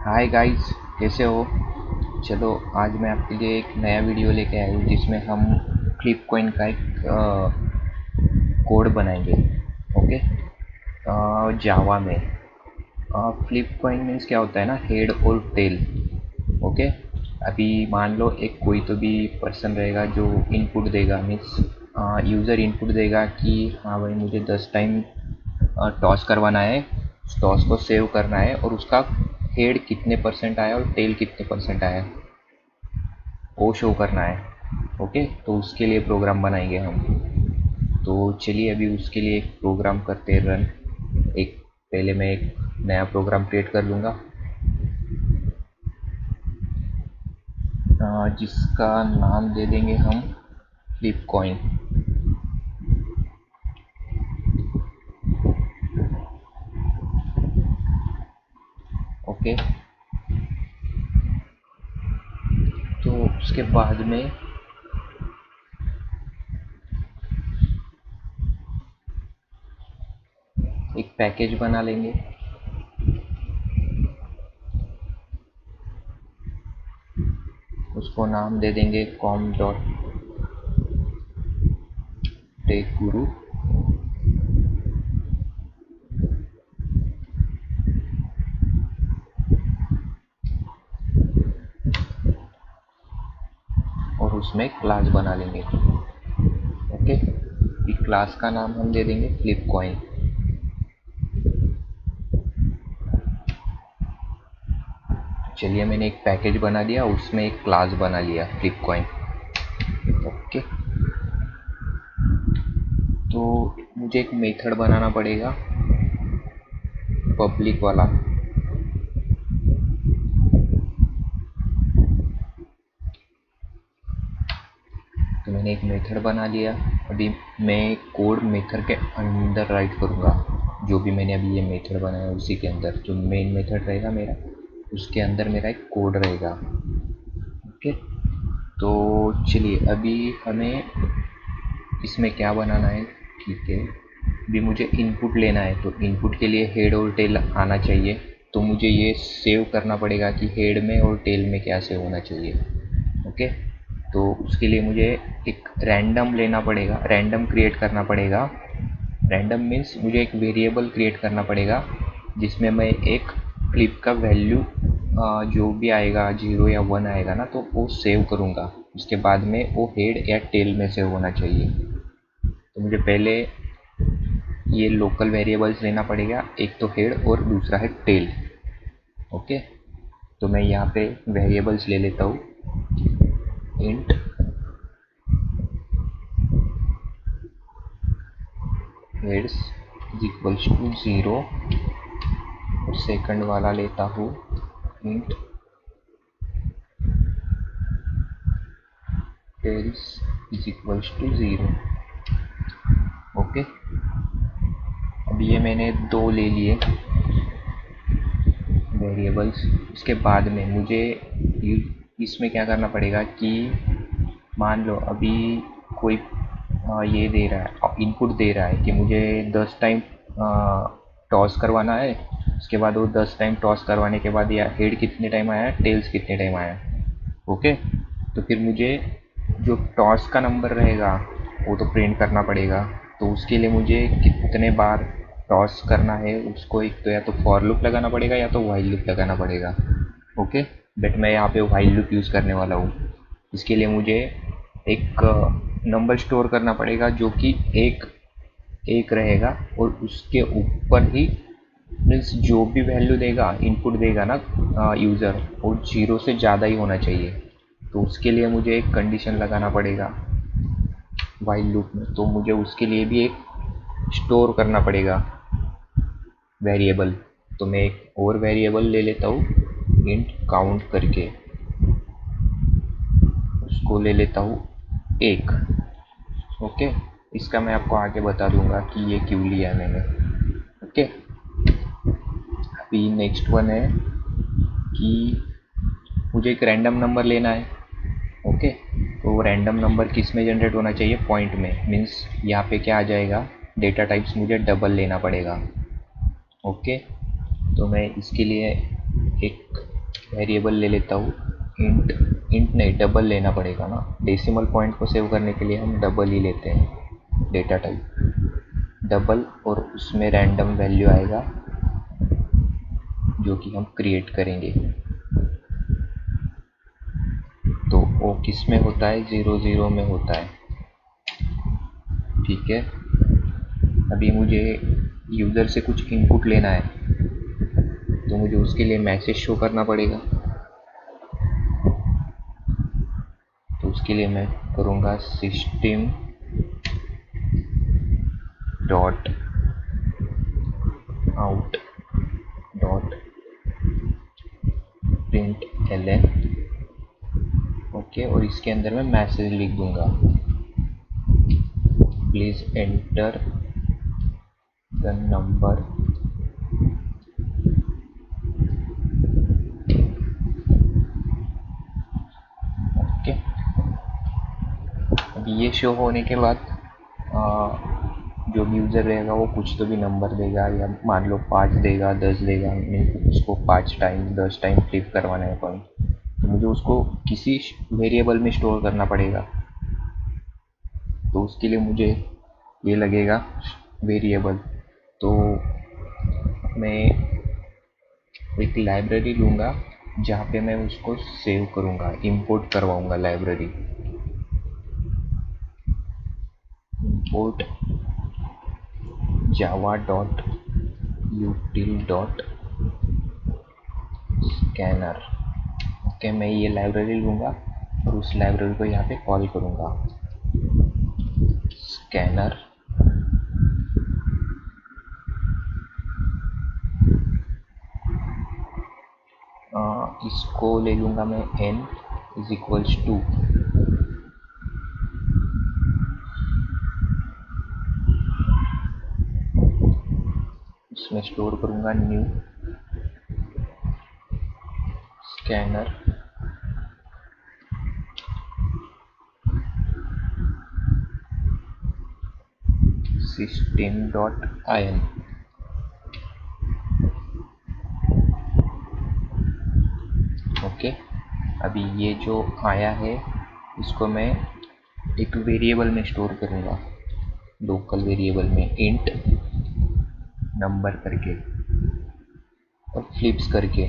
Hi guys, कैसे हो। चलो, आज मैं आपके लिए एक नया वीडियो लेके आया हूँ जिसमें हम फ्लिपकॉइन का एक कोड बनाएंगे। ओके। जावा में फ्लिपकॉइन मीन्स क्या होता है ना, हेड और टेल। ओके। अभी मान लो एक कोई तो भी पर्सन रहेगा जो इनपुट देगा, मीन्स यूज़र इनपुट देगा कि हाँ भाई मुझे 10 टाइम टॉस करवाना है, उस टॉस को सेव करना है और उसका हेड कितने परसेंट आया और टेल कितने परसेंट आया वो शो करना है। ओके, तो उसके लिए प्रोग्राम बनाएंगे हम। तो चलिए अभी उसके लिए एक प्रोग्राम करते हैं रन। एक पहले मैं एक नया प्रोग्राम क्रिएट कर लूँगा जिसका नाम दे देंगे हम फ्लिपकॉइन। ओके। तो उसके बाद में एक पैकेज बना लेंगे। उसको नाम दे देंगे कॉम डॉट टेक गुरु। और उसमें क्लास बना लेंगे। ओके। इस क्लास का नाम हम दे देंगे फ्लिपकॉइन। चलिए, मैंने एक पैकेज बना दिया, उसमें एक क्लास बना लिया फ्लिपकॉइन। ओके। तो मुझे एक मेथड बनाना पड़ेगा पब्लिक वाला। तो मैंने एक मेथड बना लिया। अभी मैं कोड मेथड के अंदर राइट करूँगा। जो भी मैंने अभी ये मेथड बनाया उसी के अंदर जो मेन मेथड रहेगा मेरा, उसके अंदर मेरा एक कोड रहेगा। ओके। तो चलिए अभी हमें इसमें क्या बनाना है। ठीक है, अभी मुझे इनपुट लेना है तो इनपुट के लिए हेड और टेल आना चाहिए। तो मुझे ये सेव करना पड़ेगा कि हेड में और टेल में क्या सेव होना चाहिए। ओके। तो उसके लिए मुझे एक रैंडम लेना पड़ेगा, रैंडम क्रिएट करना पड़ेगा। रैंडम मीन्स मुझे एक वेरिएबल क्रिएट करना पड़ेगा जिसमें मैं एक फ्लिप का वैल्यू जो भी आएगा 0 या 1 आएगा ना, तो वो सेव करूँगा। उसके बाद में वो हेड या टेल में सेव होना चाहिए। तो मुझे पहले ये लोकल वेरिएबल्स लेना पड़ेगा, एक तो हेड और दूसरा है टेल। ओके। तो मैं यहाँ पे वेरिएबल्स ले लेता हूँ। Int heads is equals to 0 और सेकंड वाला लेता हूँ int tails is equals to 0। Okay. अब ये मैंने दो ले लिए वेरिएबल्स। उसके बाद में मुझे इसमें क्या करना पड़ेगा कि मान लो अभी कोई ये दे रहा है, इनपुट दे रहा है कि मुझे 10 टाइम टॉस करवाना है। उसके बाद वो 10 टाइम टॉस करवाने के बाद या हेड कितने टाइम आया, टेल्स कितने टाइम आया। ओके। तो फिर मुझे जो टॉस का नंबर रहेगा वो तो प्रिंट करना पड़ेगा। तो उसके लिए मुझे कितने बार टॉस करना है उसको एक तो या तो फॉर लूप लगाना पड़ेगा या तो वाइल लूप लगाना पड़ेगा। ओके। बट मैं यहाँ पे वाइल लूप यूज़ करने वाला हूँ। इसके लिए मुझे एक नंबर स्टोर करना पड़ेगा जो कि एक एक रहेगा और उसके ऊपर ही मीन्स जो भी वैल्यू देगा, इनपुट देगा ना यूज़र, वो 0 से ज़्यादा ही होना चाहिए। तो उसके लिए मुझे एक कंडीशन लगाना पड़ेगा वाइल लूप में। तो मुझे उसके लिए भी एक स्टोर करना पड़ेगा वेरिएबल। तो मैं एक और वेरिएबल ले लेता हूँ इंट काउंट करके, उसको ले लेता हूँ 1। ओके। इसका मैं आपको आगे बता दूंगा कि ये क्यों लिया है मैंने। ओके। अभी नेक्स्ट वन है कि मुझे एक रैंडम नंबर लेना है। ओके। तो वो रैंडम नंबर किस में जनरेट होना चाहिए, पॉइंट में। मीन्स यहाँ पे क्या आ जाएगा, डेटा टाइप्स मुझे डबल लेना पड़ेगा। ओके। तो मैं इसके लिए एक वेरिएबल ले लेता हूँ इंट। इंट नहीं, डबल लेना पड़ेगा ना, डेसिमल पॉइंट को सेव करने के लिए हम डबल ही लेते हैं डेटा टाइप डबल, और उसमें रैंडम वैल्यू आएगा जो कि हम क्रिएट करेंगे। तो वो किस में होता है, 0 0 में होता है। ठीक है, अभी मुझे यूज़र से कुछ इनपुट लेना है, तो मुझे उसके लिए मैसेज शो करना पड़ेगा। तो उसके लिए मैं करूँगा system dot out dot print L, okay, और इसके अंदर मैं मैसेज लिख दूंगा, please enter the number okay. अब ये शो होने के बाद जो भी यूज़र रहेगा वो कुछ तो भी नंबर देगा, या मान लो 5 देगा, 10 देगा, मैं उसको 5 टाइम 10 टाइम फ्लिप करवाना है पॉइंट, तो मुझे उसको किसी वेरिएबल में स्टोर करना पड़ेगा। तो उसके लिए मुझे ये लगेगा वेरिएबल। तो मैं एक लाइब्रेरी लूँगा जहाँ पे मैं उसको सेव करूँगा, इंपोर्ट करवाऊँगा library. Import Java dot util dot scanner, okay. मैं ये लाइब्रेरी लूँगा और उस लाइब्रेरी को यहाँ पे कॉल करूँगा, स्कैनर इसको ले लूँगा मैं n इज इक्वल्स टू, इसमें स्टोर करूँगा new scanner system dot in। Okay, अभी ये जो आया है इसको मैं एक वेरिएबल में स्टोर करूँगा, लोकल वेरिएबल में इंट नंबर करके और फ्लिप्स करके,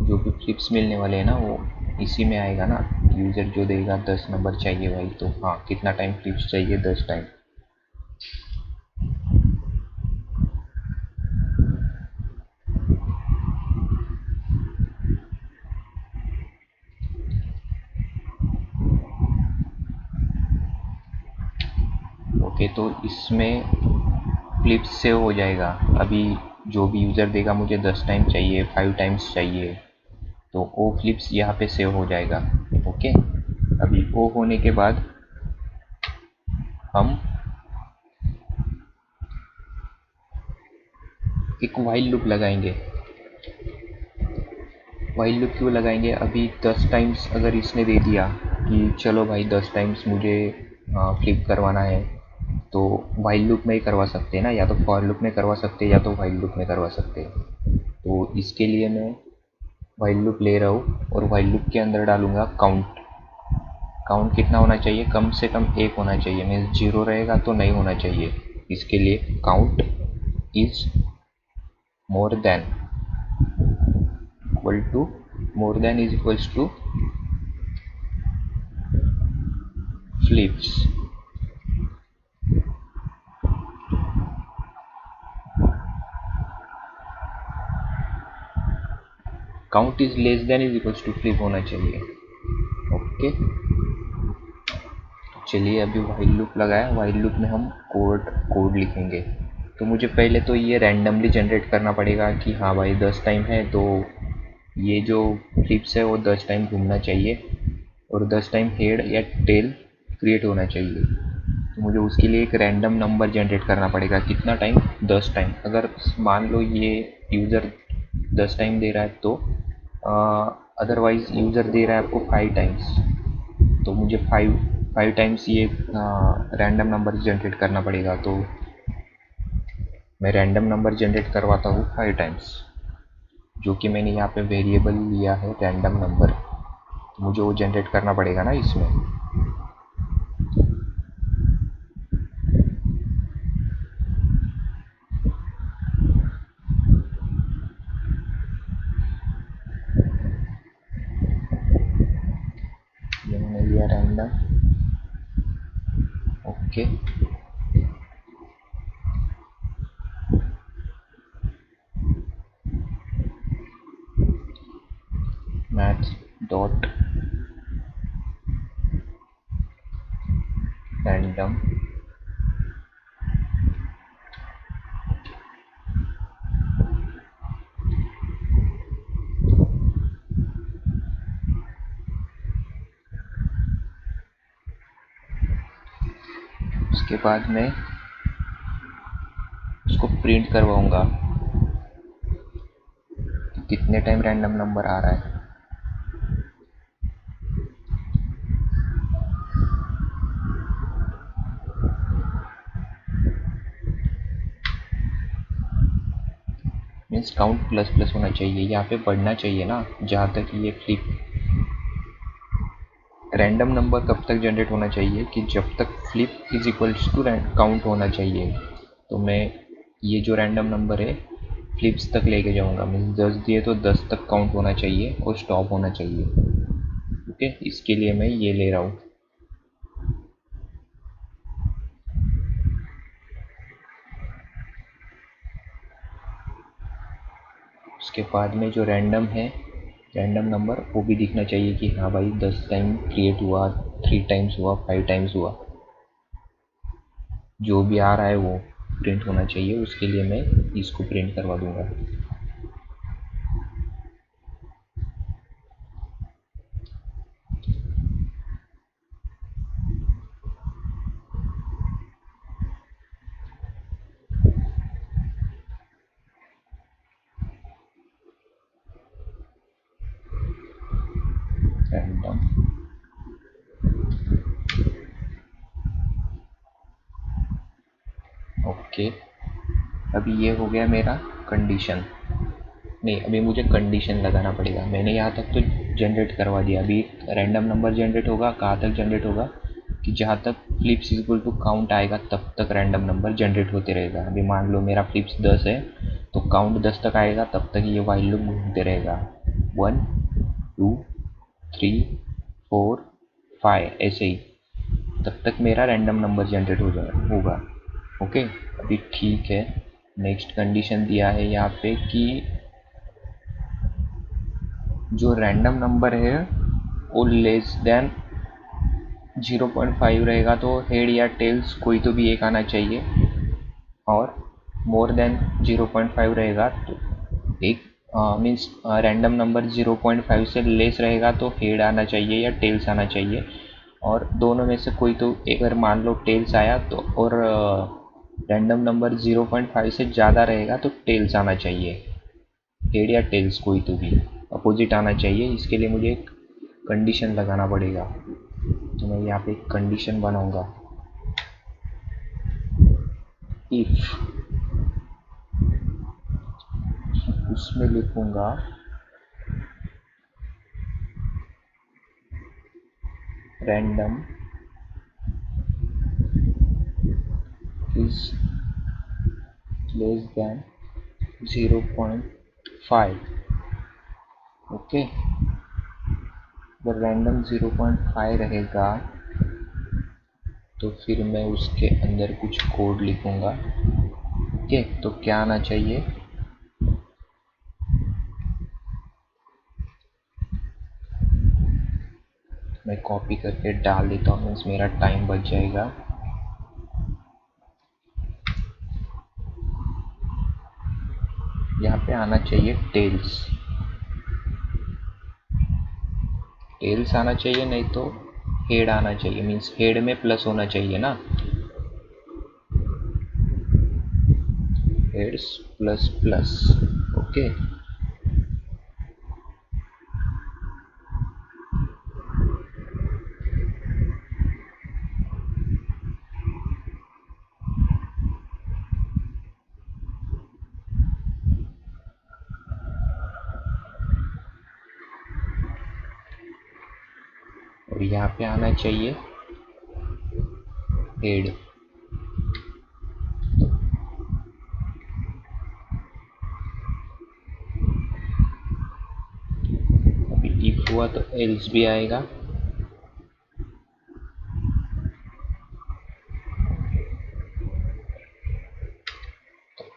जो भी फ्लिप्स मिलने वाले हैं ना वो इसी में आएगा ना। यूज़र जो देगा 10 नंबर चाहिए भाई, तो हाँ कितना टाइम फ्लिप्स चाहिए, 10 टाइम। ओके, तो इसमें फ्लिप्स सेव हो जाएगा। अभी जो भी यूज़र देगा मुझे 10 टाइम चाहिए, 5 टाइम्स चाहिए, तो वो फ्लिप्स यहाँ पे सेव हो जाएगा। ओके, अभी वो होने के बाद हम एक वाइल लूप लगाएंगे। वाइल लूप क्यों लगाएंगे, अभी 10 टाइम्स अगर इसने दे दिया कि चलो भाई 10 टाइम्स मुझे फ्लिप करवाना है, तो वाइल लूप में ही करवा सकते हैं ना, या तो फॉर लूप में करवा सकते हैं या तो वाइल लूप में करवा सकते हैं। तो इसके लिए मैं वाइल लूप ले रहा हूँ और वाइल लूप के अंदर डालूंगा काउंट। काउंट कितना होना चाहिए, कम से कम 1 होना चाहिए, मीन्स 0 रहेगा तो नहीं होना चाहिए। इसके लिए count is more than equal to, more than is equals to flips. Count is less than is equals to flip होना चाहिए। ओके, चलिए अभी वाइल लूप लगाया, वाइल लूप में हम कोड लिखेंगे। तो मुझे पहले तो ये रैंडमली जनरेट करना पड़ेगा कि हाँ भाई 10 टाइम है, तो ये जो फ्लिप्स है वो 10 टाइम घूमना चाहिए और 10 टाइम हेड या टेल क्रिएट होना चाहिए। तो मुझे उसके लिए एक रैंडम नंबर जनरेट करना पड़ेगा, कितना टाइम, 10 टाइम। अगर मान लो ये यूज़र 10 टाइम दे रहा है, तो अदरवाइज यूज़र दे रहा है आपको 5 टाइम्स, तो मुझे 5 टाइम्स ये रैंडम नंबर जनरेट करना पड़ेगा। तो मैं रैंडम नंबर जनरेट करवाता हूँ 5 टाइम्स। जो कि मैंने यहाँ पे वेरिएबल लिया है रैंडम नंबर, तो मुझे वो जनरेट करना पड़ेगा ना इसमें। ये मैंने लिया random, okay. Math dot random, उसके बाद मैं उसको प्रिंट करवाऊंगा कि कितने टाइम रैंडम नंबर आ रहा है। मीन्स काउंट प्लस प्लस होना चाहिए, यहाँ पे बढ़ना चाहिए ना। जहाँ तक ये फ्लिप रैंडम नंबर कब तक जनरेट होना चाहिए कि जब तक flip is equals to count होना चाहिए। तो मैं ये जो रैंडम नंबर है फ्लिप्स तक लेके जाऊंगा। मीन्स 10 दिए तो 10 तक काउंट होना चाहिए और स्टॉप होना चाहिए। ओके, इसके लिए मैं ये ले रहा हूँ। उसके बाद में जो रैंडम है रैंडम नंबर वो भी दिखना चाहिए कि हाँ भाई 10 टाइम क्रिएट हुआ, 3 टाइम्स हुआ, 5 टाइम्स हुआ। जो भी आ रहा है वो प्रिंट होना चाहिए। उसके लिए मैं इसको प्रिंट करवा दूंगा। Random, okay. अभी ये हो गया मेरा कंडीशन। नहीं, अभी मुझे कंडीशन लगाना पड़ेगा। मैंने यहाँ तक तो जनरेट करवा दिया। अभी रैंडम नंबर जनरेट होगा, कहाँ तक जनरेट होगा कि जहाँ तक फ्लिप्स इक्वल टू काउंट आएगा तब तक रैंडम नंबर जनरेट होते रहेगा। अभी मान लो मेरा फ्लिप्स 10 है, तो काउंट 10 तक आएगा, तब तक ये वाइल लूप घूमते रहेगा। 1 2 3 4 5 ऐसे ही, तब तक मेरा रैंडम नंबर जनरेट होगा। ओके, अभी ठीक है। नेक्स्ट कंडीशन दिया है यहाँ पे कि जो रैंडम नंबर है वो लेस देन 0.5 रहेगा तो हेड या टेल्स कोई तो भी एक आना चाहिए, और मोर देन 0.5 रहेगा तो एक, मीन्स रैंडम नंबर 0.5 से लेस रहेगा तो हेड आना चाहिए या टेल्स आना चाहिए। और दोनों में से कोई तो, अगर मान लो टेल्स आया तो, और रैंडम नंबर 0.5 से ज़्यादा रहेगा तो टेल्स आना चाहिए। हेड या टेल्स कोई तो भी अपोजिट आना चाहिए। इसके लिए मुझे एक कंडीशन लगाना पड़ेगा। तो मैं यहाँ पे एक कंडीशन बनाऊंगा। इफ, उसमें लिखूंगा random is less then 0.5। Okay, अगर रैंडम 0.5 रहेगा तो फिर मैं उसके अंदर कुछ कोड लिखूंगा। ओके, तो क्या आना चाहिए, मैं कॉपी करके डाल देता हूँ, मीन्स मेरा टाइम बच जाएगा। यहाँ पे आना चाहिए टेल्स। टेल्स आना चाहिए, नहीं तो हेड आना चाहिए। मीन्स हेड में प्लस होना चाहिए ना, हेड्स प्लस प्लस। ओके, और यहाँ पे आना चाहिए हेड। अभी इफ हुआ तो एल्स भी आएगा।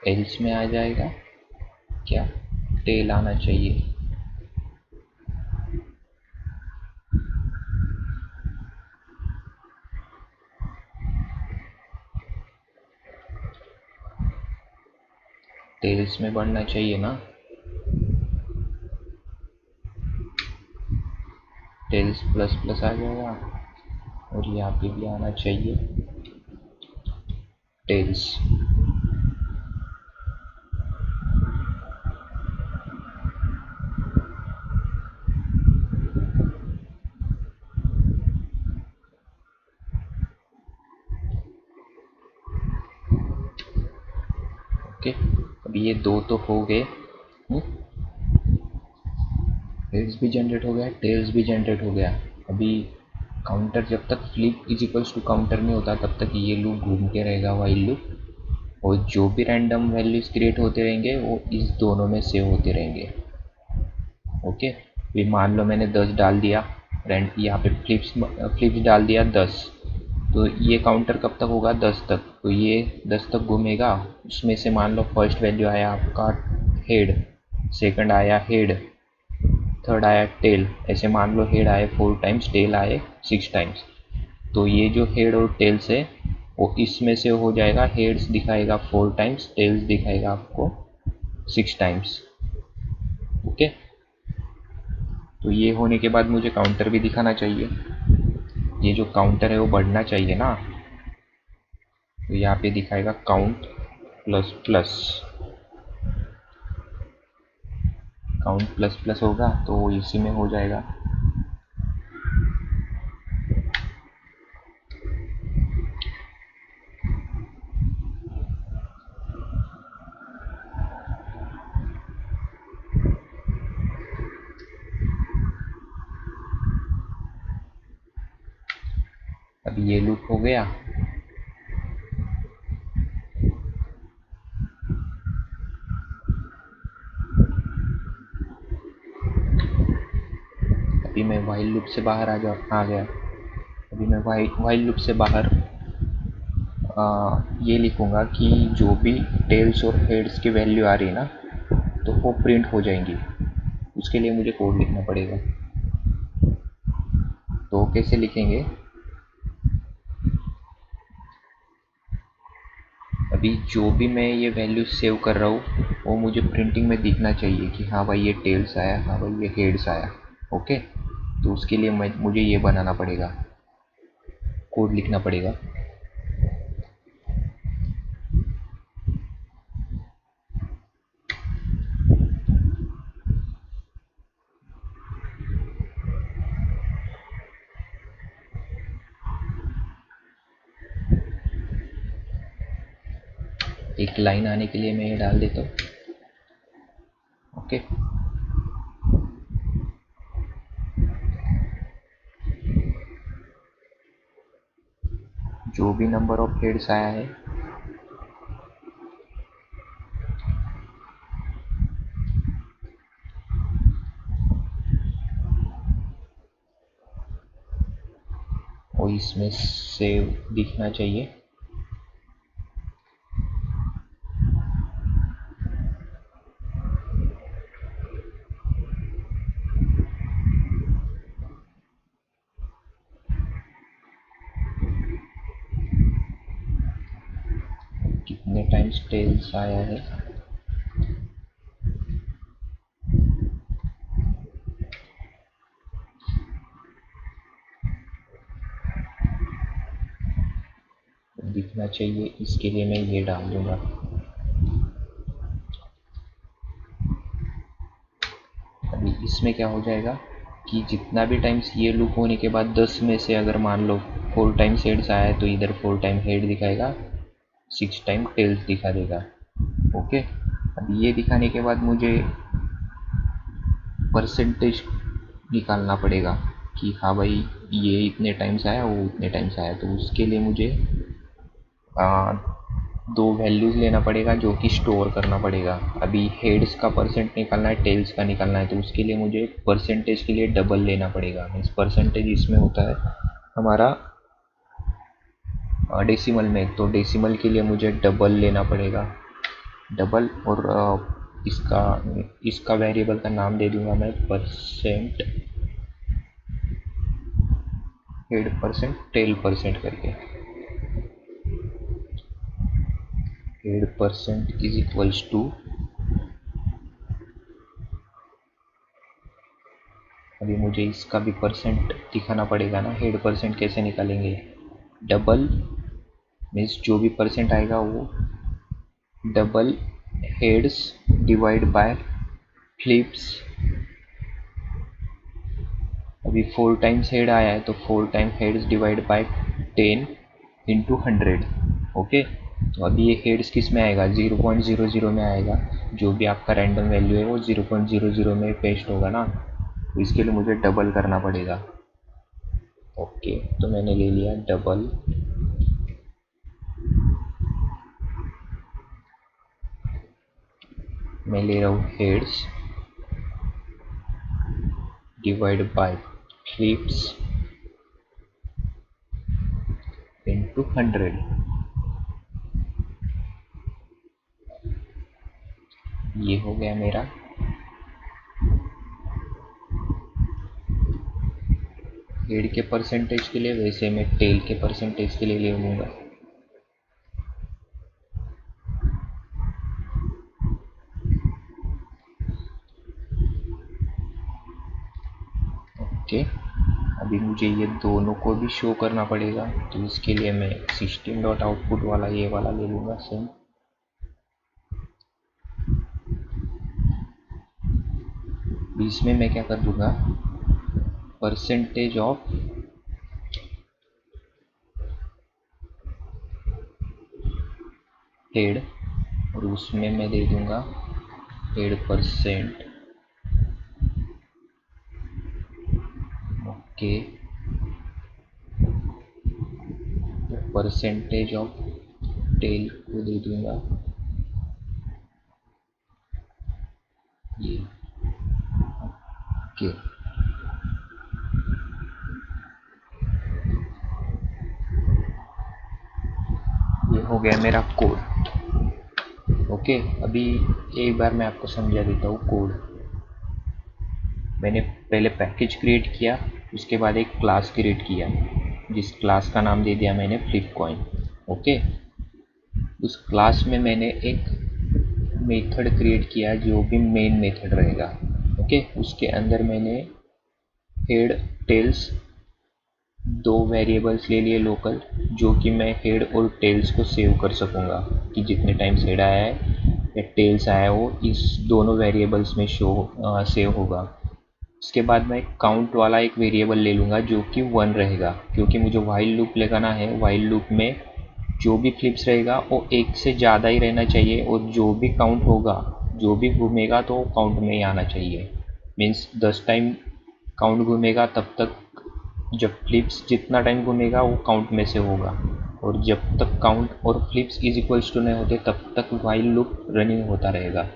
एल्स में आ जाएगा क्या, टेल आना चाहिए। टेल्स में बढ़ना चाहिए ना, टेल्स प्लस प्लस आ जाएगा। और यहाँ पे भी आना चाहिए टेल्स। ओके, अभी ये दो तो हो गए। हेड्स भी जनरेट हो गया, टेल्स भी जनरेट हो गया। अभी काउंटर जब तक flip is equals to counter नहीं होता तब तक ये लूप घूमते रहेगा, वाइल लूप। और जो भी रैंडम वैल्यूज क्रिएट होते रहेंगे वो इस दोनों में सेव होते रहेंगे। ओके, अभी मान लो मैंने 10 डाल दिया, रैंड यहाँ पे फ्लिप्स डाल दिया 10, तो ये काउंटर कब तक होगा, 10 तक। तो ये 10 तक घूमेगा। उसमें से मान लो फर्स्ट वैल्यू आया आपका हेड, सेकंड आया हेड, थर्ड आया टेल। ऐसे मान लो हेड आए 4 टाइम्स, टेल आए 6 टाइम्स। तो ये जो हेड और टेल्स है वो इसमें से हो जाएगा, हेड्स दिखाएगा 4 टाइम्स, टेल्स दिखाएगा आपको 6 टाइम्स। ओके, तो ये होने के बाद मुझे काउंटर भी दिखाना चाहिए। ये जो काउंटर है वो बढ़ना चाहिए ना, तो यहाँ पे दिखाएगा count plus plus. Count plus plus होगा तो इसी में हो जाएगा। अभी ये लूप हो गया। अभी मैं वाइल लूप से बाहर आ गया। अभी मैं वाइल लूप से बाहर ये लिखूंगा कि जो भी टेल्स और हेड्स की वैल्यू आ रही है ना, तो वो प्रिंट हो जाएंगी। उसके लिए मुझे कोड लिखना पड़ेगा। तो कैसे लिखेंगे, अभी जो भी मैं ये वैल्यू सेव कर रहा हूँ वो मुझे प्रिंटिंग में दिखना चाहिए कि हाँ भाई ये टेल्स आया, हाँ भाई ये हेड्स आया। ओके, तो उसके लिए मुझे ये बनाना पड़ेगा, कोड लिखना पड़ेगा। एक लाइन आने के लिए मैं ये डाल देता हूँ। ओके, जो भी नंबर ऑफ हेड्स आया है वो इसमें सेव दिखना चाहिए। कितने टाइम्स टेल्स आया है, दिखना चाहिए। इसके लिए मैं ये डाल दूंगा। अभी इसमें क्या हो जाएगा कि जितना भी टाइम्स ये लूप होने के बाद 10 में से अगर मान लो 4 टाइम्स हेड्स आया है तो इधर 4 टाइम हेड दिखाएगा, 6 टाइम टेल्स दिखा देगा। ओके, अब ये दिखाने के बाद मुझे परसेंटेज निकालना पड़ेगा कि हाँ भाई ये इतने टाइम्स आया, वो उतने टाइम्स आया, तो उसके लिए मुझे आ, दो वैल्यूज़ लेना पड़ेगा जो कि स्टोर करना पड़ेगा। अभी हेड्स का परसेंट निकालना है, टेल्स का निकालना है, तो उसके लिए मुझे परसेंटेज के लिए डबल लेना पड़ेगा। मीन्स परसेंटेज इसमें होता है हमारा डेसिमल में, तो डेसिमल के लिए मुझे डबल लेना पड़ेगा, डबल। और इसका इसका वेरिएबल का नाम दे दूंगा मैं percent head percent tail percent करके। Head percent is equals to, अभी मुझे इसका भी परसेंट दिखाना पड़ेगा ना, हेड परसेंट कैसे निकालेंगे, डबल मीन्स जो भी परसेंट आएगा वो double heads divide by flips. अभी 4 टाइम्स हेड आया है तो 4 time heads divide by 10 × 100। Okay, तो अभी ये हेड्स किस में आएगा, 0.00 में आएगा। जो भी आपका रैंडम वैल्यू है वो 0.00 में पेस्ट होगा ना, तो इसके लिए मुझे डबल करना पड़ेगा। ओके, तो मैंने ले लिया डबल, मैं ले रहा हूँ heads divide by flips into 100। ये हो गया मेरा। हेड के परसेंटेज के लिए, वैसे मैं टेल के परसेंटेज के लिए ले लूँगा। ओके, अभी मुझे ये दोनों को भी शो करना पड़ेगा, तो इसके लिए मैं सिस्टम डॉट आउटपुट वाला ये वाला ले लूँगा सेम। इसमें मैं क्या कर दूँगा, परसेंटेज ऑफ हेड, और उसमें मैं दे दूँगा head percent. Okay, percentage of tail को दे दूँगा ये। ओके, ये हो गया मेरा कोड। ओके, अभी एक बार मैं आपको समझा देता हूँ कोड। मैंने पहले पैकेज क्रिएट किया, उसके बाद एक क्लास क्रिएट किया, जिस क्लास का नाम दे दिया मैंने फ्लिपकॉइन। ओके, उस क्लास में मैंने एक मेथड क्रिएट किया जो भी मेन मेथड रहेगा। ओके, उसके अंदर मैंने हेड टेल्स दो वेरिएबल्स ले लिए लोकल, जो कि मैं हेड और टेल्स को सेव कर सकूँगा कि जितने टाइम्स हेड आया है या टेल्स आया है वो इस दोनों वेरिएबल्स में सेव होगा। उसके बाद मैं काउंट वाला एक वेरिएबल ले लूँगा जो कि 1 रहेगा, क्योंकि मुझे वाइल लूप लगाना है। वाइल लूप में जो भी फ्लिप्स रहेगा वो एक से ज़्यादा ही रहना चाहिए, और जो भी काउंट होगा, जो भी घूमेगा तो काउंट में ही आना चाहिए। मीन्स 10 टाइम काउंट घूमेगा तब तक, जब फ्लिप्स जितना टाइम घूमेगा वो काउंट में से होगा, और जब तक काउंट और फ्लिप्स इज इक्वल्स टू नहीं होते तब तक वाइल लूप रनिंग होता रहेगा।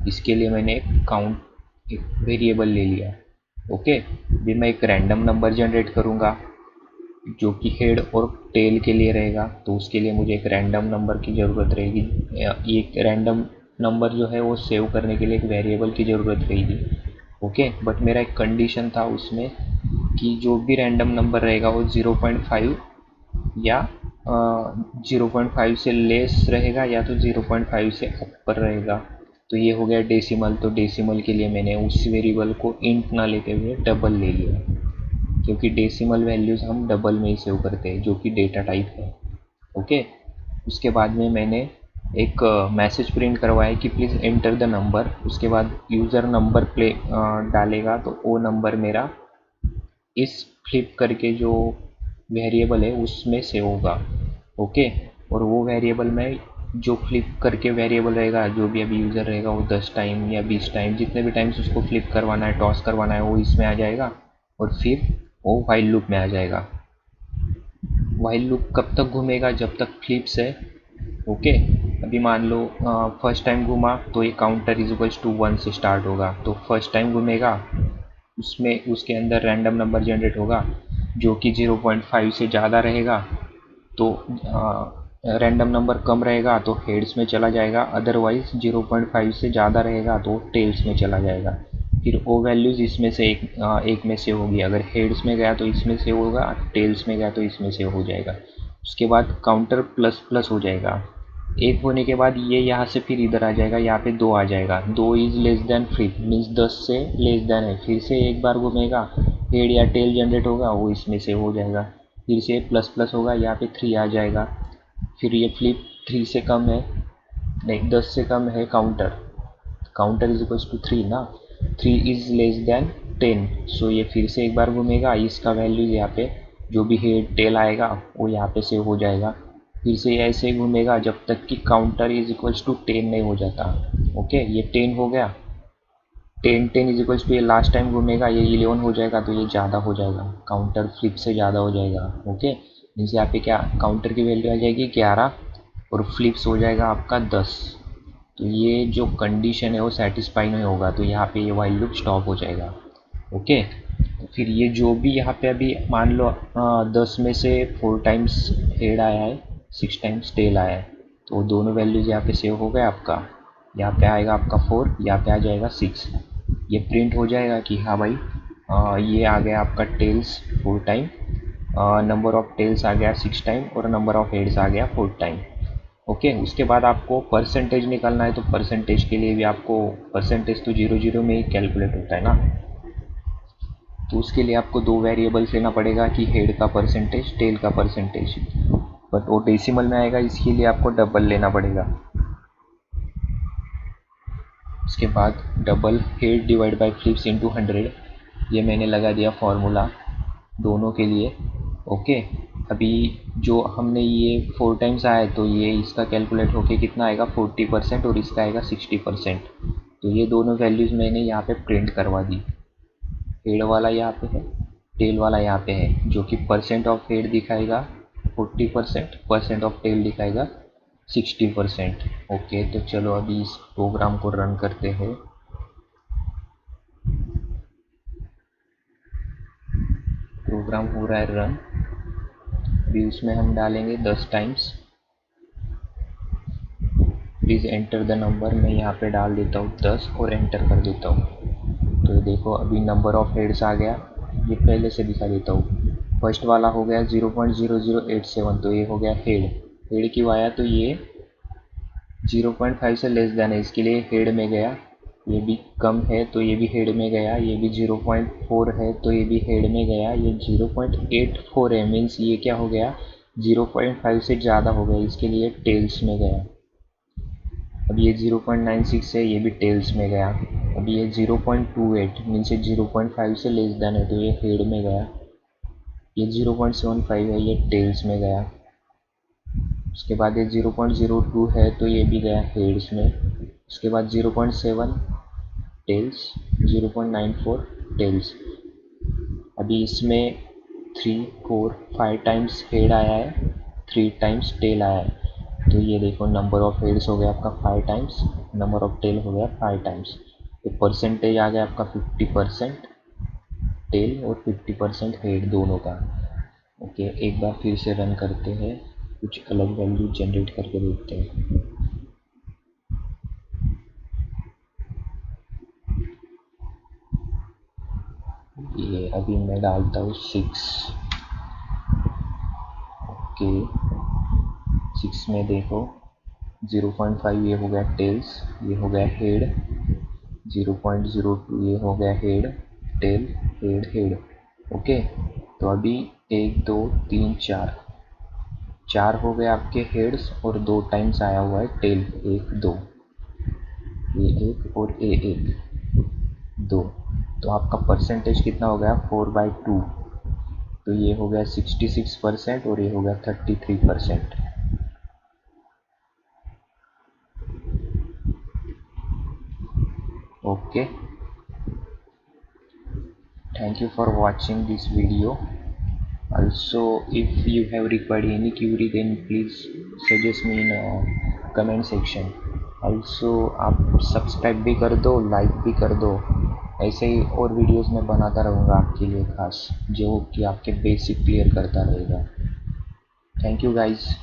इसके लिए मैंने एक वेरिएबल ले लिया। ओके, भी मैं एक रैंडम नंबर जनरेट करूँगा जो कि हेड और टेल के लिए रहेगा, तो उसके लिए मुझे एक रैंडम नंबर की ज़रूरत रहेगी। एक रैंडम नंबर जो है वो सेव करने के लिए एक वेरिएबल की ज़रूरत रहेगी। ओके, बट मेरा एक कंडीशन था उसमें कि जो भी रैंडम नंबर रहेगा वो 0.5 या 0.5 से लेस रहेगा या तो 0.5 से ऊपर रहेगा। तो ये हो गया डेसिमल, तो डेसिमल के लिए मैंने उस वेरिएबल को इंट ना लेते हुए डबल ले लिया, क्योंकि डेसिमल वैल्यूज़ हम डबल में ही सेव करते हैं जो कि डेटा टाइप है। ओके, उसके बाद में मैंने एक मैसेज प्रिंट करवाया कि प्लीज़ एंटर द नंबर। उसके बाद यूज़र नंबर डालेगा तो वो नंबर मेरा इस फ्लिप करके जो वेरिएबल है उसमें सेव होगा। ओके, और वो वेरिएबल में जो फ्लिप करके वेरिएबल रहेगा, जो भी अभी यूज़र रहेगा वो 10 टाइम या 20 टाइम जितने भी टाइम्स उसको फ्लिप करवाना है, टॉस करवाना है, वो इसमें आ जाएगा। और फिर वो वाइल लूप में आ जाएगा। वाइल लूप कब तक घूमेगा? जब तक फ्लिप्स है। ओके। अभी मान लो फर्स्ट टाइम घूमा तो ये काउंटर इज इक्वल्स टू 1 से स्टार्ट होगा, तो फर्स्ट टाइम घूमेगा, उसमें उसके अंदर रैंडम नंबर जनरेट होगा जो कि 0.5 से ज़्यादा रहेगा तो रैंडम नंबर कम रहेगा तो हेड्स में चला जाएगा, अदरवाइज 0.5 से ज़्यादा रहेगा तो टेल्स में चला जाएगा। फिर वो वैल्यूज़ इसमें से एक में से होगी, अगर हेड्स में गया तो इसमें से होगा, टेल्स में गया तो इसमें से हो जाएगा। उसके बाद काउंटर प्लस प्लस हो जाएगा, एक होने के बाद ये यहाँ से फिर इधर आ जाएगा, यहाँ पे 2 आ जाएगा, 2 is less then flip means 10 से लेस देन है, फिर से एक बार घूमेगा, हेड या टेल जनरेट होगा वो इसमें से हो जाएगा, फिर से प्लस प्लस होगा, यहाँ पे 3 आ जाएगा, फिर ये फ्लिप 3 से कम है, नहीं 10 से कम है counter, counter is equals to 3 ना, 3 इज लेस देन 10, सो ये फिर से एक बार घूमेगा, इसका वैल्यू यहाँ पे जो भी हेड टेल आएगा वो यहाँ पे सेव हो जाएगा, फिर से ऐसे घूमेगा जब तक कि काउंटर इज इक्वल्स टू 10 नहीं हो जाता। ओके, ये 10 हो गया, 10 इज इक्वल्स टू ये लास्ट टाइम घूमेगा ये 11 हो जाएगा, तो ये ज़्यादा हो जाएगा, काउंटर फ्लिप से ज़्यादा हो जाएगा। ओके, मीन्स यहाँ पे क्या काउंटर की वैल्यू आ जाएगी 11 और फ्लिप्स हो जाएगा आपका 10, तो ये जो कंडीशन है वो सेटिस्फाई नहीं होगा, तो यहाँ पे ये वाइल लूप स्टॉप हो जाएगा। ओके, तो फिर ये जो भी यहाँ पे अभी मान लो 10 में से 4 टाइम्स हेड आया है, 6 टाइम्स टेल आया है, तो दोनों वैल्यूज यहाँ पे सेव हो गए आपका, यहाँ पे आएगा आपका 4, यहाँ पे आ जाएगा 6, ये प्रिंट हो जाएगा कि हाँ भाई ये आ गया आपका tails 4 time, number of tails आ गया 6 टाइम और नंबर ऑफ हेड्स आ गया 4 टाइम। ओके, उसके बाद आपको परसेंटेज निकालना है, तो परसेंटेज के लिए भी आपको परसेंटेज तो 0 0 में ही कैलकुलेट होता है ना, तो उसके लिए आपको दो वेरिएबल्स लेना पड़ेगा कि हेड का परसेंटेज टेल का परसेंटेज, बट वो डेसिमल में आएगा, इसके लिए आपको डबल लेना पड़ेगा। उसके बाद double head divide by flips into 100, ये मैंने लगा दिया फॉर्मूला दोनों के लिए। ओके, अभी जो हमने ये 4 टाइम्स आया है तो ये इसका कैलकुलेट होके कितना आएगा 40% और इसका आएगा 60%, तो ये दोनों वैल्यूज़ मैंने यहाँ पे प्रिंट करवा दी, हेड वाला यहाँ पे है, टेल वाला यहाँ पे है, जो कि परसेंट ऑफ हेड दिखाएगा 40%, परसेंट ऑफ टेल दिखाएगा 60%। ओके, तो चलो अभी इस प्रोग्राम को रन करते हैं। प्रोग्राम हो रहा है रन, अभी उसमें हम डालेंगे 10 times, please enter the number, मैं यहाँ पे डाल देता हूँ 10 और एंटर कर देता हूँ, तो देखो अभी नंबर ऑफ हेड्स आ गया, ये पहले से दिखा देता हूँ, फर्स्ट वाला हो गया 0.0087, तो ये हो गया हेड, हेड क्यों आया तो ये 0.5 से लेस देन है, इसके लिए हेड में गया, ये भी कम है तो ये भी हेड में गया, ये भी 0.4 है तो ये भी हेड में गया, ये 0.84 है मीन्स ये क्या हो गया 0.5 से ज़्यादा हो गया, इसके लिए टेल्स में गया। अब ये 0.96 है, ये भी टेल्स में गया। अब ये 0.28 मीन्स ये 0.5 से लेस देन है तो ये हेड में गया। ये 0.75 है, ये टेल्स में गया। उसके बाद ये 0.02 है तो ये भी गया हेड्स में। उसके बाद 0.7 टेल्स, 0.94 टेल्स। अभी इसमें 3 4 5 टाइम्स हेड आया है, 3 टाइम्स टेल आया है, तो ये देखो नंबर ऑफ हेड्स हो गया आपका 5 टाइम्स, नंबर ऑफ टेल हो गया 5 टाइम्स, तो परसेंटेज आ गया आपका 50% टेल और 50% हेड दोनों का। ओके, एक बार फिर से रन करते हैं, कुछ अलग वैल्यू जनरेट करके देखते हैं। ये अभी मैं डालता हूँ 6। ओके, 6 में देखो 0.5 ये हो गया टेल्स, ये हो गया हेड, 0.02 ये हो गया head tail head head. Okay, तो अभी 1 2 3 4 4 हो गए आपके हेड्स और 2 टाइम्स आया हुआ है टेल, 1 2, ये 1 और ये 1 2, तो आपका परसेंटेज कितना हो गया 4/2, तो ये हो गया 66% और ये हो गया 33%। Okay, thank you for watching this video. Also, if you have required any query, then please suggest me in comment section. Also, आप सब्सक्राइब भी कर दो, लाइक भी कर दो। ऐसे ही और वीडियोस मैं बनाता रहूँगा आपके लिए खास, जो कि आपके बेसिक क्लियर करता रहेगा। Thank you guys.